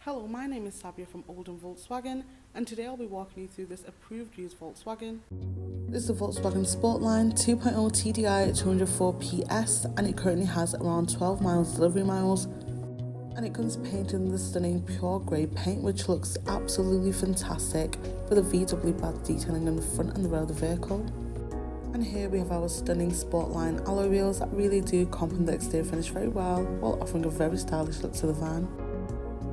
Hello, my name is Sabia from Oldham Volkswagen, and today I'll be walking you through this approved used Volkswagen. This is the Volkswagen Sportline 2.0 TDI at 204 PS, and it currently has around 12 miles delivery miles. And it comes painted in the stunning pure grey paint, which looks absolutely fantastic, with a VW badge detailing in the front and the rear of the vehicle. And here we have our stunning Sportline alloy wheels that really do complement the exterior finish very well, while offering a very stylish look to the van.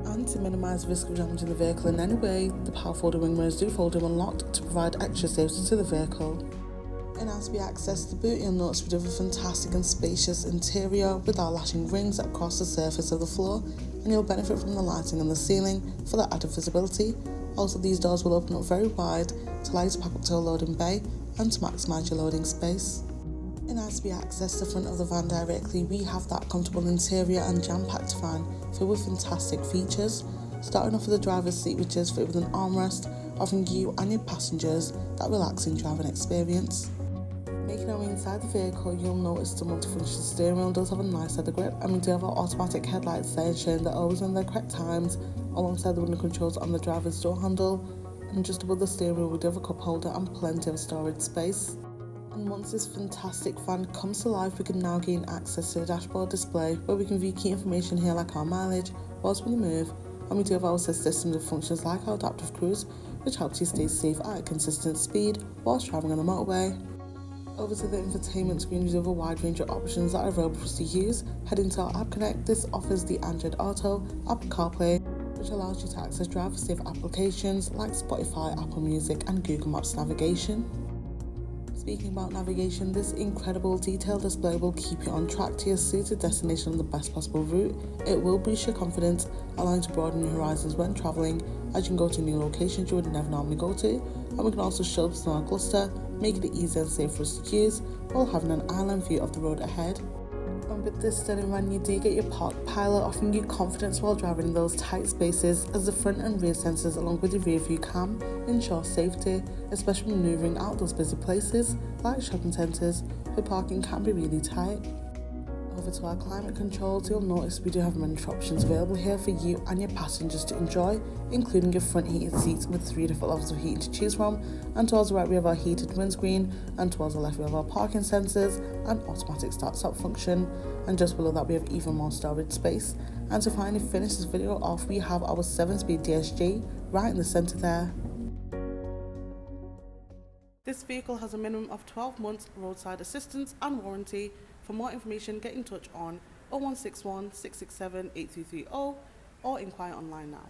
And to minimise risk of damaging the vehicle in any way, the power folding wing mirrors do fold in when locked to provide extra safety to the vehicle. And as we access the boot, you'll notice we do have a fantastic and spacious interior with our latching rings that cross the surface of the floor, and you'll benefit from the lighting on the ceiling for that added visibility. Also, these doors will open up very wide to allow you to pack up to a loading bay and to maximise your loading space. And as we access the front of the van directly, we have that comfortable interior and jam-packed van filled with fantastic features, starting off with the driver's seat, which is fitted with an armrest, offering you and your passengers that relaxing driving experience. Making our way inside the vehicle, you'll notice the multifunction steering wheel does have a nice leather grip, and we do have our automatic headlights there ensuring they're always in their correct times, alongside the window controls on the driver's door handle. And just above the steering wheel we do have a cup holder and plenty of storage space. And once this fantastic van comes to life, we can now gain access to the dashboard display, where we can view key information here like our mileage whilst we move, and we do have our assist systems with functions like our adaptive cruise, which helps you stay safe at a consistent speed whilst driving on the motorway. Over to the infotainment screen, we do have a wide range of options that are available for us to use. Heading to our App Connect, this offers the Android Auto, Apple CarPlay, which allows you to access driver-safe applications like Spotify, Apple Music and Google Maps navigation. Speaking about navigation, this incredible detailed display will keep you on track to your suited destination on the best possible route. It will boost your confidence, allowing you to broaden your horizons when travelling, as you can go to new locations you would never normally go to, and we can also show up snow cluster, making it easier and safer for us to use, while having an island view of the road ahead. And with this stunning van, you do get your park pilot, offering you confidence while driving in those tight spaces, as the front and rear sensors along with the rear view cam ensure safety, especially when maneuvering out those busy places like shopping centres where parking can be really tight. Over to our climate controls, you'll notice we do have many options available here for you and your passengers to enjoy, including your front heated seats with 3 different levels of heating to choose from, and towards the right we have our heated windscreen, and towards the left we have our parking sensors and automatic start-stop function, and just below that we have even more storage space. And to finally finish this video off, we have our 7-speed DSG right in the centre there. This vehicle has a minimum of 12 months roadside assistance and warranty. For more information, get in touch on 0161 667 8330 or inquire online now.